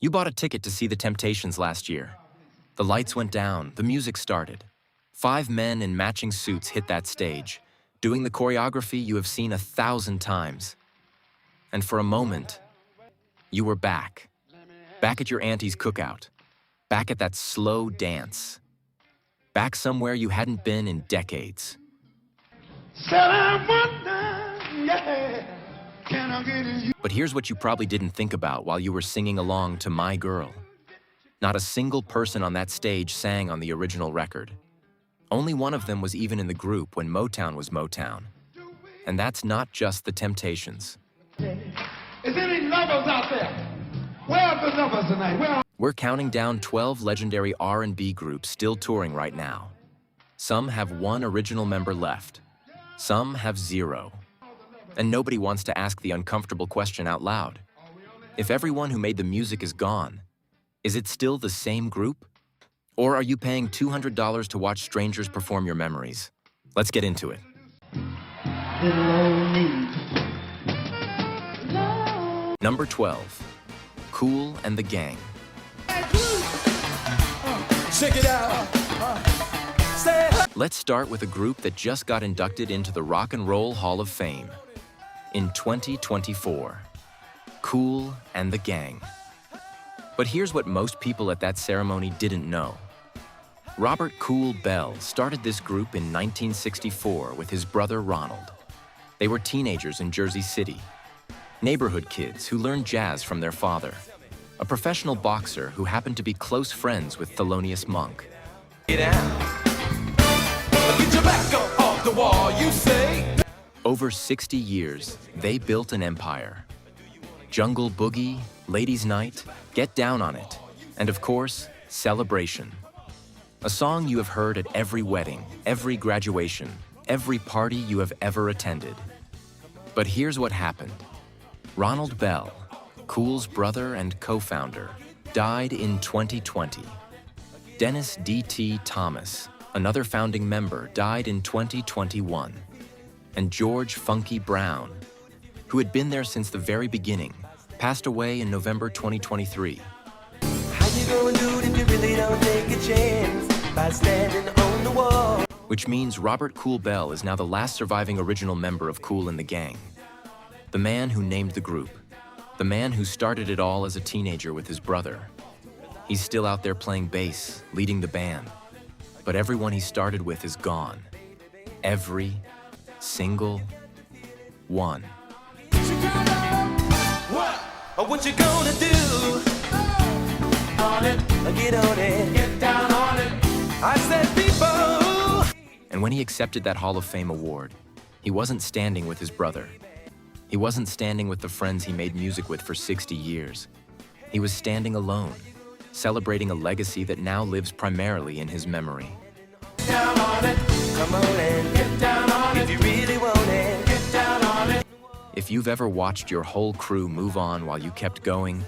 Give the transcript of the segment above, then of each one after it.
You bought a ticket to see the Temptations last year. The lights went down, the music started. 5 men in matching suits hit that stage, doing the choreography you have seen 1,000 times. And for a moment, you were back. Back at your auntie's cookout. Back at that slow dance. Back somewhere you hadn't been in decades. But here's what you probably didn't think about while you were singing along to My Girl. Not a single person on that stage sang on the original record. Only one of them was even in the group when Motown was Motown. And that's not just the Temptations. Is any lovers out there? Where are the lovers tonight? We're counting down 12 legendary R&B groups still touring right now. Some have 1 original member left. Some have 0. And nobody wants to ask the uncomfortable question out loud. If everyone who made the music is gone, is it still the same group? Or are you paying $200 to watch strangers perform your memories? Let's get into it. Number 12, Kool and the Gang. Check it out. Let's start with a group that just got inducted into the Rock and Roll Hall of Fame in 2024, Kool and the Gang. But here's what most people at that ceremony didn't know. Robert Kool Bell started this group in 1964 with his brother Ronald. They were teenagers in Jersey City, neighborhood kids who learned jazz from their father, a professional boxer who happened to be close friends with Thelonious Monk. Get out. Get your back up off the wall, you say. Over 60 years, they built an empire. Jungle Boogie, Ladies' Night, Get Down on It, and of course, Celebration. A song you have heard at every wedding, every graduation, every party you have ever attended. But here's what happened. Ronald Bell, Kool's brother and co-founder, died in 2020. Dennis D.T. Thomas, another founding member, died in 2021. And George Funky Brown, who had been there since the very beginning, passed away in November 2023. How you gonna do it if you really don't take a chance by standing on the wall? Which means Robert Kool Bell is now the last surviving original member of Kool and the Gang. The man who named the group. The man who started it all as a teenager with his brother. He's still out there playing bass, leading the band. But everyone he started with is gone. Every single one. What you gonna do? On it, get on it, get down on it. I said people. And when he accepted that Hall of Fame award, he wasn't standing with his brother. He wasn't standing with the friends he made music with for 60 years. He was standing alone, celebrating a legacy that now lives primarily in his memory. Get down on it. Come on and get down on it. If you really want it, get down on it. If you've ever watched your whole crew move on while you kept going,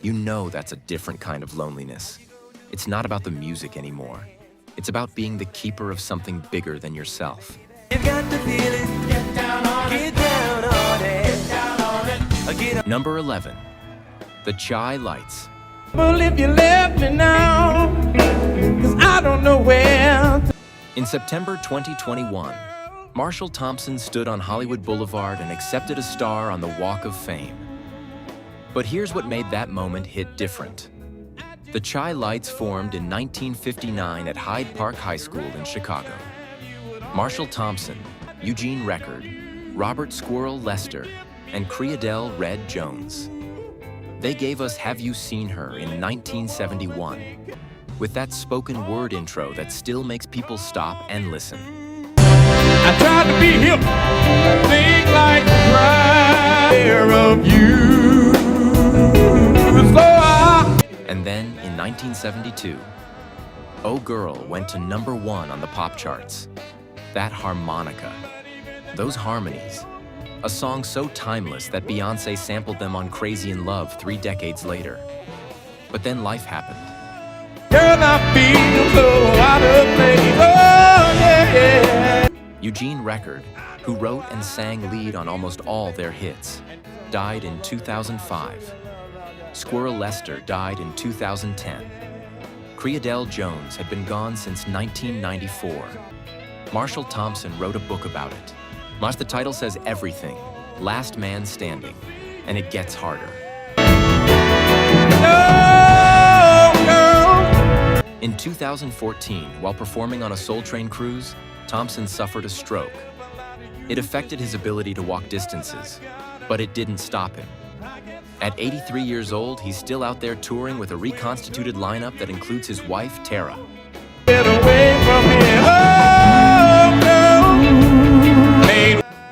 you know that's a different kind of loneliness. It's not about the music anymore. It's about being the keeper of something bigger than yourself. You've got to feel it. Get down on it. Get down on it. Get down on it. Get on. Number 11, the Chai Lights. Well, if you left me now, 'cause I don't know where to. In September 2021, Marshall Thompson stood on Hollywood Boulevard and accepted a star on the Walk of Fame. But here's what made that moment hit different. The Chai Lights formed in 1959 at Hyde Park High School in Chicago. Marshall Thompson, Eugene Record, Robert Squirrel Lester, and Creadell Red Jones. They gave us Have You Seen Her in 1971, with that spoken word intro that still makes people stop and listen. I tried to be hip, think like the prayer of you. So And then, in 1972, Oh Girl went to #1 on the pop charts. That harmonica, those harmonies, a song so timeless that Beyoncé sampled them on Crazy in Love 3 decades later. But then life happened. girl, I feel so out of place. Oh, yeah. Eugene Record, who wrote and sang lead on almost all their hits, died in 2005. Squirrel Lester died in 2010. Creadell Jones had been gone since 1994. Marshall Thompson wrote a book about it. The title says everything, Last Man Standing, and it gets harder. In 2014, while performing on a Soul Train cruise, Thompson suffered a stroke. It affected his ability to walk distances, but it didn't stop him. At 83 years old, he's still out there touring with a reconstituted lineup that includes his wife, Tara. Get away from here. Oh,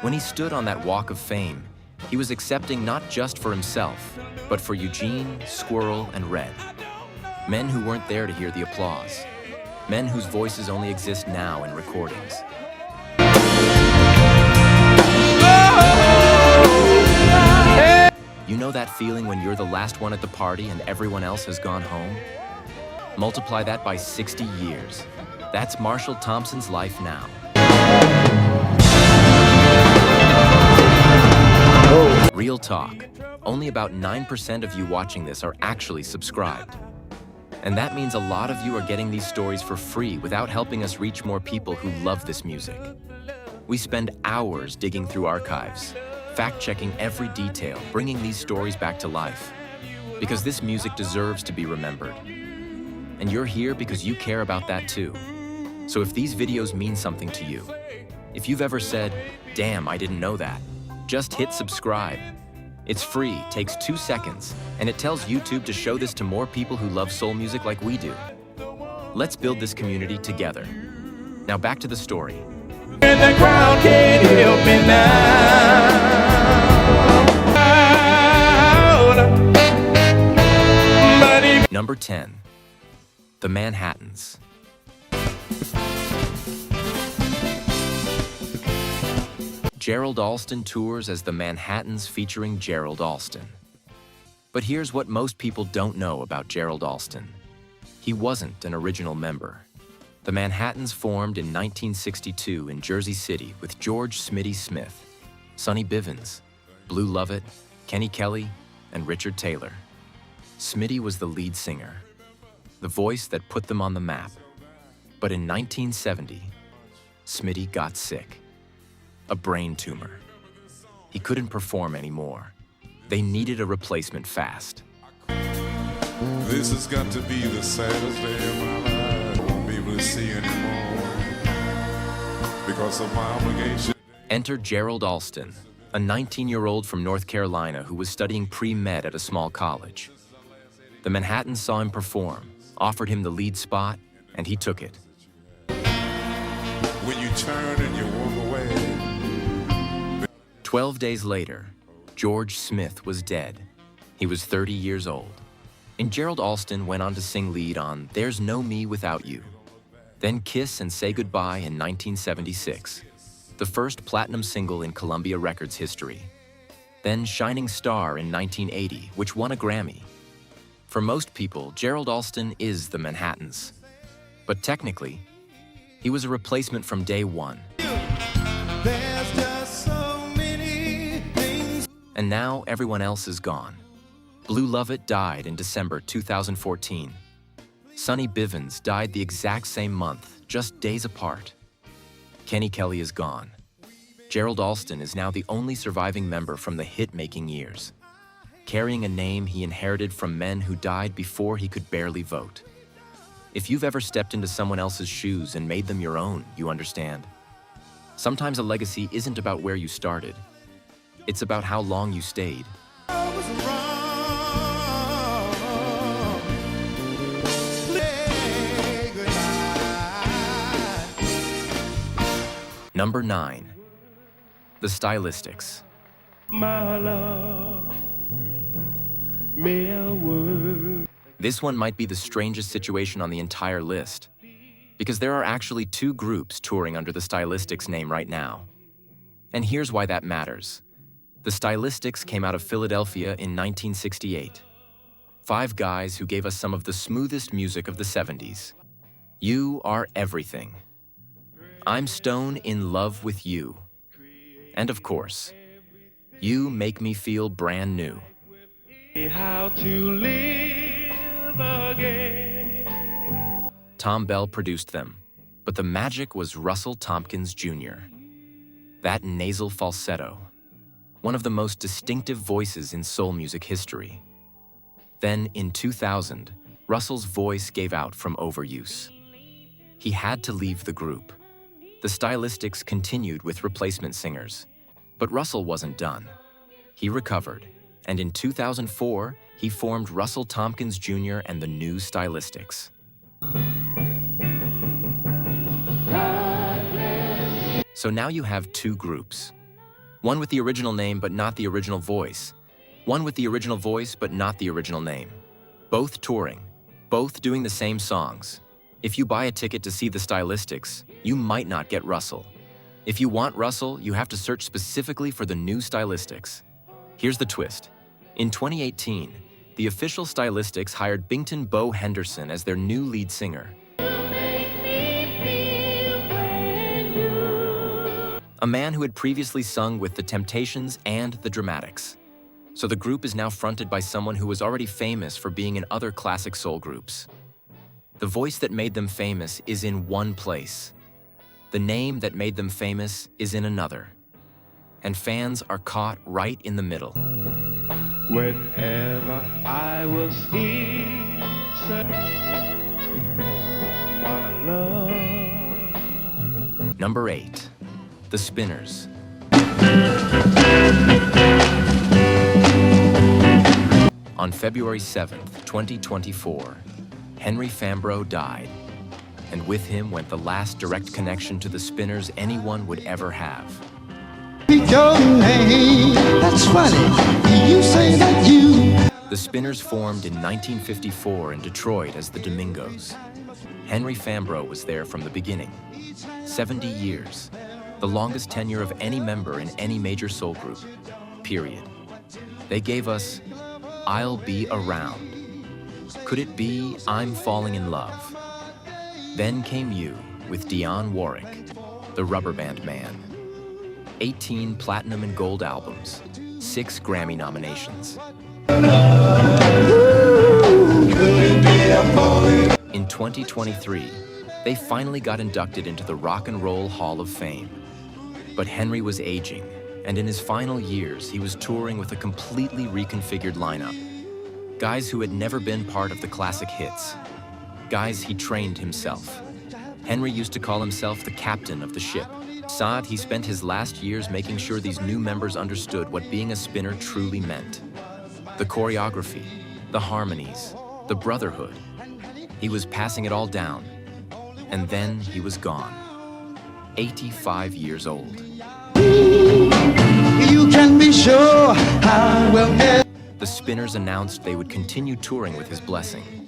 When he stood on that walk of fame, he was accepting not just for himself, but for Eugene, Squirrel, and Red. Men who weren't there to hear the applause. Men whose voices only exist now in recordings. You know that feeling when you're the last one at the party and everyone else has gone home? Multiply that by 60 years. That's Marshall Thompson's life now. Real talk. Only about 9% of you watching this are actually subscribed. And that means a lot of you are getting these stories for free without helping us reach more people who love this music. We spend hours digging through archives, fact-checking every detail, bringing these stories back to life. Because this music deserves to be remembered. And you're here because you care about that too. So if these videos mean something to you, if you've ever said, "Damn, I didn't know that," just hit subscribe. It's free, takes 2 seconds, and it tells YouTube to show this to more people who love soul music like we do. Let's build this community together. Now back to the story. and the crowd can't help me now. But if Number 10. The Manhattans. Gerald Alston tours as the Manhattans featuring Gerald Alston. But here's what most people don't know about Gerald Alston. He wasn't an original member. The Manhattans formed in 1962 in Jersey City with George "Smitty" Smith, Sonny Bivens, Blue Lovett, Kenny Kelly, and Richard Taylor. Smitty was the lead singer, the voice that put them on the map. But in 1970, Smitty got sick. A brain tumor. He couldn't perform anymore. They needed a replacement fast. This has got to be the saddest day of my life. I won't be able to see anymore because of my obligation. Enter Gerald Alston, a 19-year-old from North Carolina who was studying pre-med at a small college. The Manhattans saw him perform, offered him the lead spot, and he took it. When you turn and you walk away, 12 days later, George Smith was dead. He was 30 years old. And Gerald Alston went on to sing lead on There's No Me Without You, then Kiss and Say Goodbye in 1976, the first platinum single in Columbia Records history. Then Shining Star in 1980, which won a Grammy. For most people, Gerald Alston is the Manhattans. But technically, he was a replacement from day one. there's just so many things. And now everyone else is gone. Blue Lovett died in December 2014. Sonny Bivens died the exact same month, just days apart. Kenny Kelly is gone. Gerald Alston is now the only surviving member from the hit-making years, carrying a name he inherited from men who died before he could barely vote. If you've ever stepped into someone else's shoes and made them your own, you understand. Sometimes a legacy isn't about where you started. It's about how long you stayed. Number 9. The Stylistics. my love, mere word. This one might be the strangest situation on the entire list, because there are actually 2 groups touring under the Stylistics name right now. And here's why that matters. The Stylistics came out of Philadelphia in 1968. 5 guys who gave us some of the smoothest music of the 70s. You Are Everything. I'm Stone in Love with You. And of course, You Make Me Feel Brand New. How to live again. Tom Bell produced them, but the magic was Russell Tompkins Jr. That nasal falsetto, one of the most distinctive voices in soul music history. Then, in 2000, Russell's voice gave out from overuse. He had to leave the group. The Stylistics continued with replacement singers, but Russell wasn't done. He recovered, and in 2004, he formed Russell Tompkins Jr. and the new Stylistics. So now you have two groups. One with the original name but not the original voice. One with the original voice but not the original name. Both touring, both doing the same songs. If you buy a ticket to see the Stylistics, you might not get Russell. If you want Russell, you have to search specifically for the new Stylistics. Here's the twist. In 2018, the official Stylistics hired Bington Bo Henderson as their new lead singer. A man who had previously sung with the Temptations and the Dramatics. So the group is now fronted by someone who was already famous for being in other classic soul groups. The voice that made them famous is in one place. The name that made them famous is in another. And fans are caught right in the middle. Whenever I was here, my love. Number 8. The Spinners. On February 7th, 2024, Henry Fambrough died, and with him went the last direct connection to the Spinners anyone would ever have. Your name. That's funny. You say that you. The Spinners formed in 1954 in Detroit as the Domingos. Henry Fambrough was there from the beginning. 70 years. The longest tenure of any member in any major soul group, period. They gave us I'll Be Around. Could it be I'm Falling in Love? Then came you with Dionne Warwick, the rubber band man. 18 platinum and gold albums, 6 Grammy nominations. In 2023, they finally got inducted into the Rock and Roll Hall of Fame. But Henry was aging, and in his final years, he was touring with a completely reconfigured lineup. Guys who had never been part of the classic hits. Guys he trained himself. Henry used to call himself the captain of the ship. Saad, he spent his last years making sure these new members understood what being a spinner truly meant. The choreography, the harmonies, the brotherhood. He was passing it all down, and then he was gone. 85 years old. You can be sure I will get. The Spinners announced they would continue touring with his blessing.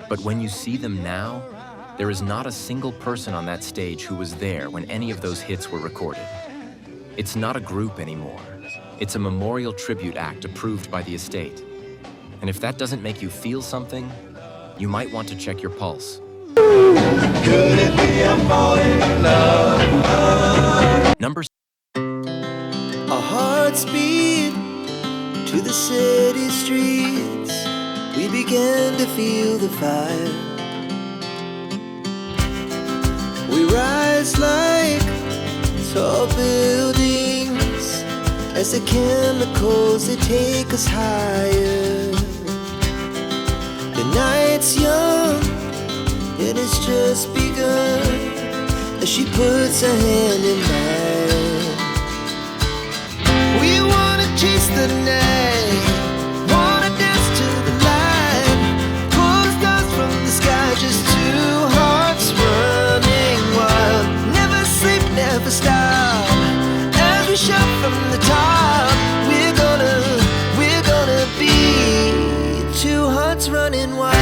But when you see them now, there is not a single person on that stage who was there when any of those hits were recorded. It's not a group anymore. It's a memorial tribute act approved by the estate. And if that doesn't make you feel something, you might want to check your pulse. Could it be I'm falling in love? Number Our hearts beat to the city streets. We began to feel the fire. We rise like tall buildings as the chemicals, they take us higher. The night's young, it has just begun as she puts her hand in mine. We wanna chase the night, wanna dance to the light, pull the stars from the sky, just two hearts running wild. Never sleep, never stop, as we shout from the top. We're gonna be two hearts running wild.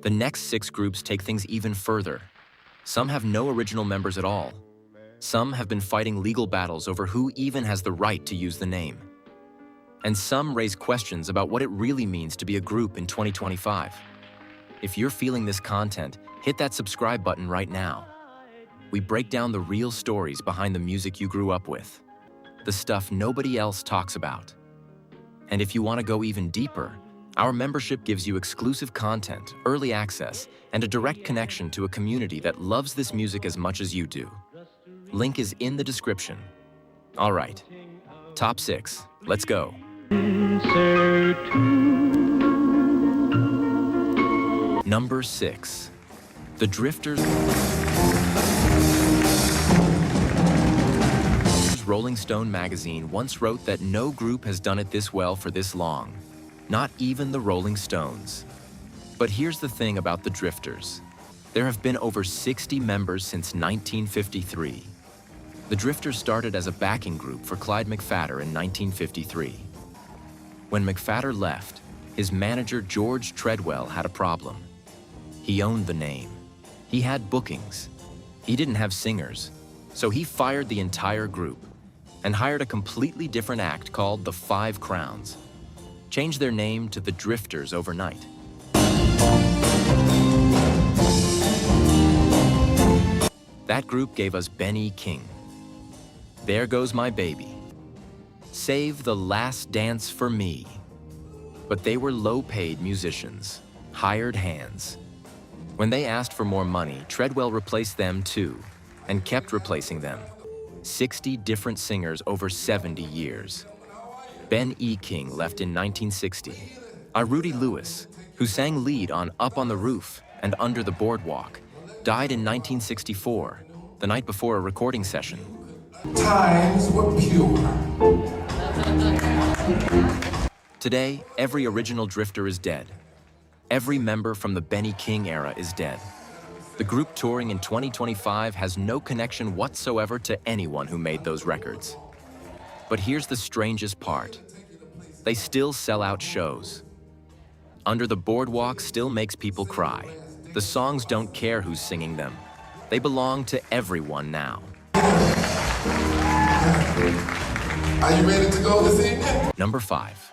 The next 6 groups take things even further. Some have no original members at all. Some have been fighting legal battles over who even has the right to use the name. And some raise questions about what it really means to be a group in 2025. If you're feeling this content, hit that subscribe button right now. We break down the real stories behind the music you grew up with, the stuff nobody else talks about. And if you want to go even deeper, our membership gives you exclusive content, early access, and a direct connection to a community that loves this music as much as you do. Link is in the description. All right, top 6, let's go. Number 6, The Drifters. Rolling Stone magazine once wrote that no group has done it this well for this long, not even the Rolling Stones. But here's the thing about the Drifters. There have been over 60 members since 1953. The Drifters started as a backing group for Clyde McPhatter in 1953. When McPhatter left, his manager George Treadwell had a problem. He owned the name. He had bookings. He didn't have singers, so he fired the entire group and hired a completely different act called the Five Crowns. Changed their name to the Drifters overnight. That group gave us Ben E. King, There Goes My Baby, Save the Last Dance for Me. But they were low-paid musicians, hired hands. When they asked for more money, Treadwell replaced them too, and kept replacing them. 60 different singers over 70 years. Ben E. King left in 1960. Rudy Lewis, who sang lead on Up on the Roof and Under the Boardwalk, died in 1964, the night before a recording session. Times were pure. Today, every original Drifter is dead. Every member from the Ben E. King era is dead. The group touring in 2025 has no connection whatsoever to anyone who made those records. But here's the strangest part. They still sell out shows. Under the Boardwalk still makes people cry. The songs don't care who's singing them. They belong to everyone now. Are you ready to go this evening? Number 5,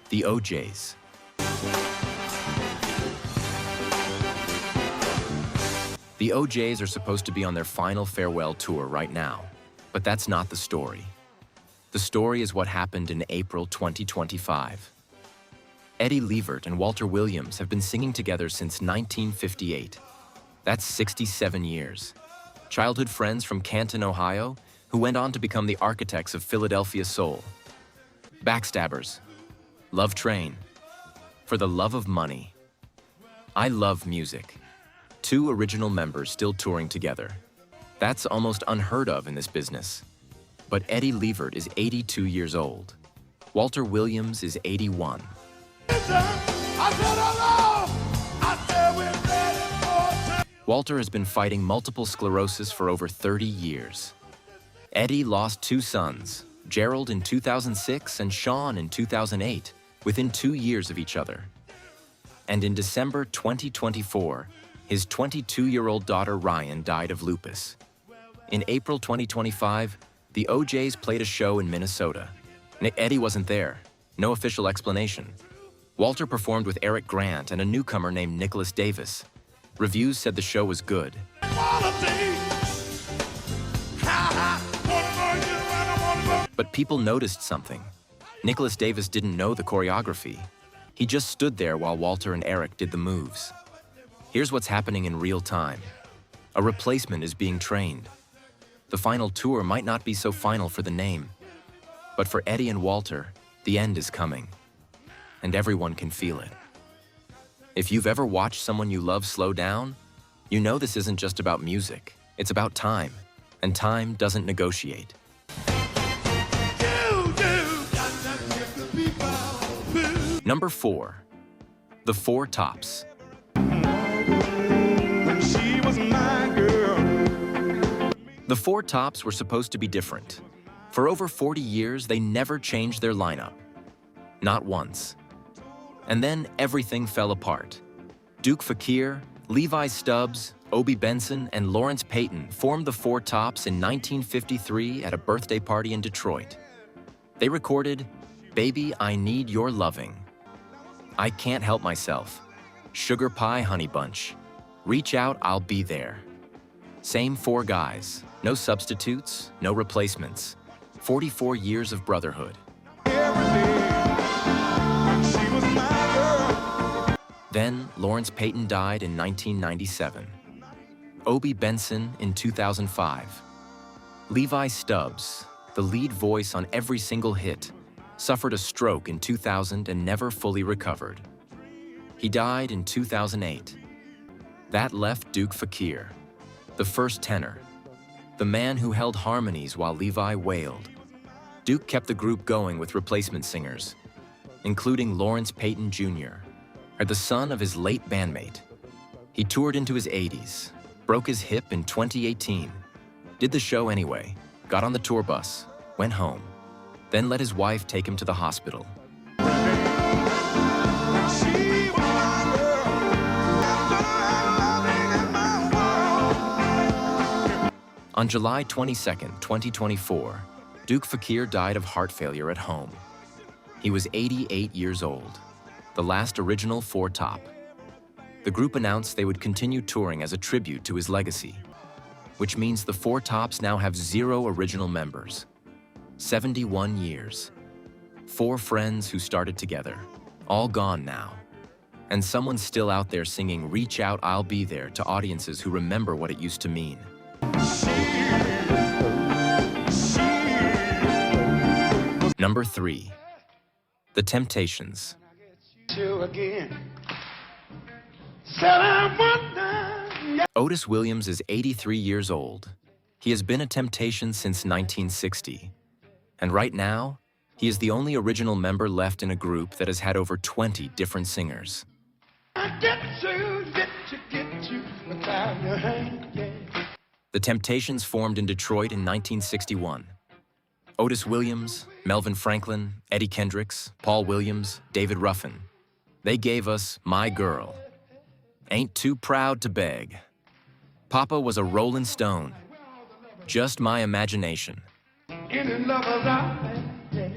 The OJs. The OJs are supposed to be on their final farewell tour right now, but that's not the story. The story is what happened in April 2025. Eddie Levert and Walter Williams have been singing together since 1958. That's 67 years. Childhood friends from Canton, Ohio, who went on to become the architects of Philadelphia soul. Backstabbers. Love Train. For the Love of Money. I Love Music. 2 original members still touring together. That's almost unheard of in this business. But Eddie Levert is 82 years old. Walter Williams is 81. Walter has been fighting multiple sclerosis for over 30 years. Eddie lost 2 sons, Gerald in 2006 and Sean in 2008, within 2 years of each other. And in December 2024, his 22-year-old daughter Ryan died of lupus. In April 2025, the OJs played a show in Minnesota. Eddie wasn't there, no official explanation. Walter performed with Eric Grant and a newcomer named Nicholas Davis. Reviews said the show was good. But people noticed something. Nicholas Davis didn't know the choreography. He just stood there while Walter and Eric did the moves. Here's what's happening in real time. A replacement is being trained. The final tour might not be so final for the name, but for Eddie and Walter, the end is coming, and everyone can feel it. If you've ever watched someone you love slow down, you know this isn't just about music, it's about time, and time doesn't negotiate. Number 4, The Four Tops. The Four Tops were supposed to be different. For over 40 years, they never changed their lineup. Not once. And then everything fell apart. Duke Fakir, Levi Stubbs, Obie Benson, and Lawrence Payton formed the Four Tops in 1953 at a birthday party in Detroit. They recorded Baby, I Need Your Loving, I Can't Help Myself, Sugar Pie Honey Bunch, Reach Out, I'll Be There. Same four guys, no substitutes, no replacements. 44 years of brotherhood. Then Lawrence Payton died in 1997. Obie Benson in 2005. Levi Stubbs, the lead voice on every single hit, suffered a stroke in 2000 and never fully recovered. He died in 2008. That left Duke Fakir, the first tenor, the man who held harmonies while Levi wailed. Duke kept the group going with replacement singers, including Lawrence Payton Jr., the son of his late bandmate. He toured into his 80s, broke his hip in 2018, did the show anyway, got on the tour bus, went home, then let his wife take him to the hospital. On July 22, 2024, Duke Fakir died of heart failure at home. He was 88 years old, the last original Four Top. The group announced they would continue touring as a tribute to his legacy, which means the Four Tops now have 0 original members. 71 years. 4 friends who started together, all gone now. And someone still out there singing Reach Out, I'll Be There to audiences who remember what it used to mean. Number 3. The Temptations. Otis Williams is 83 years old. He has been a Temptation since 1960. And right now, he is the only original member left in a group that has had over 20 different singers. The Temptations formed in Detroit in 1961. Otis Williams, Melvin Franklin, Eddie Kendricks, Paul Williams, David Ruffin. They gave us My Girl. Ain't Too Proud to Beg. Papa Was a Rollin' Stone. Just My Imagination. Any lovers out there?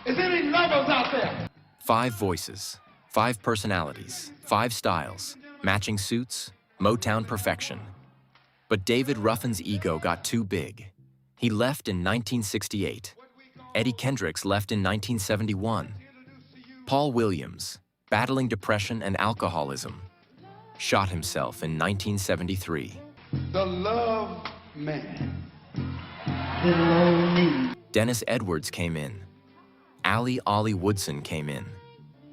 Is any lovers out there? 5 voices, 5 personalities, 5 styles, matching suits, Motown perfection. But David Ruffin's ego got too big. He left in 1968. Eddie Kendricks left in 1971. Paul Williams, battling depression and alcoholism, shot himself in 1973. The love man. Dennis Edwards came in. Allie Ollie Woodson came in.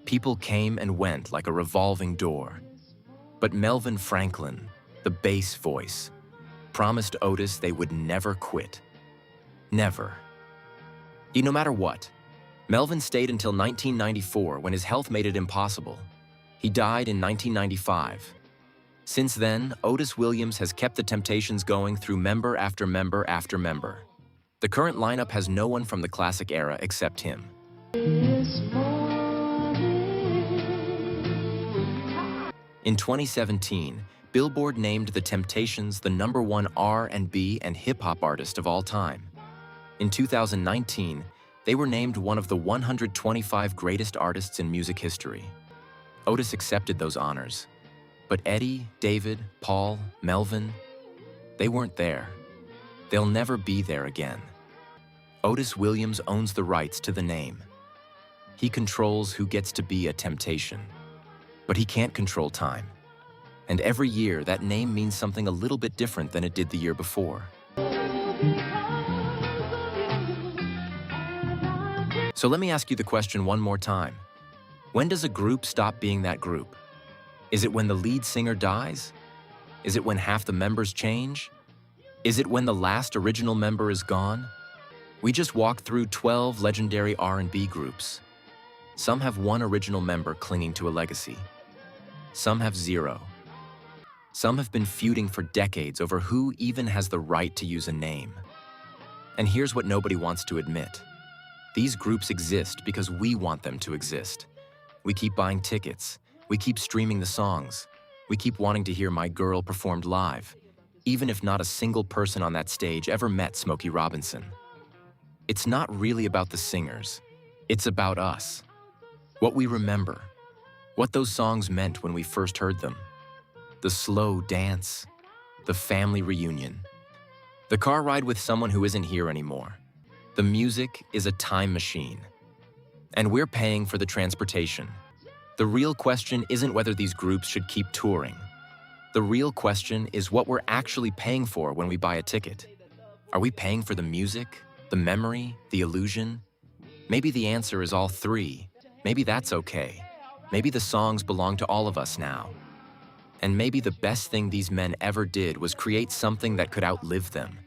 People came and went like a revolving door. But Melvin Franklin, the bass voice, promised Otis they would never quit. Never. No matter what, Melvin stayed until 1994 when his health made it impossible. He died in 1995. Since then, Otis Williams has kept the Temptations going through member after member after member. The current lineup has no one from the classic era except him. In 2017, Billboard named the Temptations the #1 R&B and hip-hop artist of all time. In 2019, they were named one of the 125 greatest artists in music history. Otis accepted those honors. But Eddie, David, Paul, Melvin, they weren't there. They'll never be there again. Otis Williams owns the rights to the name. He controls who gets to be a Temptation. But he can't control time. And every year, that name means something a little bit different than it did the year before. So let me ask you the question one more time. When does a group stop being that group? Is it when the lead singer dies? Is it when half the members change? Is it when the last original member is gone? We just walked through 12 legendary R&B groups. Some have one original member clinging to a legacy. Some have 0. Some have been feuding for decades over who even has the right to use a name. And here's what nobody wants to admit. These groups exist because we want them to exist. We keep buying tickets. We keep streaming the songs. We keep wanting to hear My Girl performed live, even if not a single person on that stage ever met Smokey Robinson. It's not really about the singers. It's about us. What we remember. What those songs meant when we first heard them. The slow dance. The family reunion. The car ride with someone who isn't here anymore. The music is a time machine. And we're paying for the transportation. The real question isn't whether these groups should keep touring. The real question is what we're actually paying for when we buy a ticket. Are we paying for the music, the memory, the illusion? Maybe the answer is all three. Maybe that's okay. Maybe the songs belong to all of us now. And maybe the best thing these men ever did was create something that could outlive them.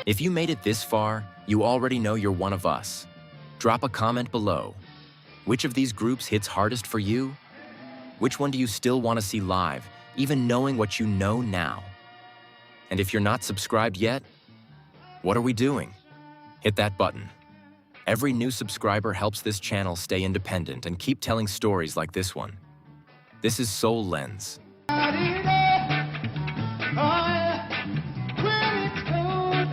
If you made it this far, you already know you're one of us. Drop a comment below. Which of these groups hits hardest for you? Which one do you still want to see live, even knowing what you know now? And if you're not subscribed yet, what are we doing? Hit that button. Every new subscriber helps this channel stay independent and keep telling stories like this one. This is Soul Lens.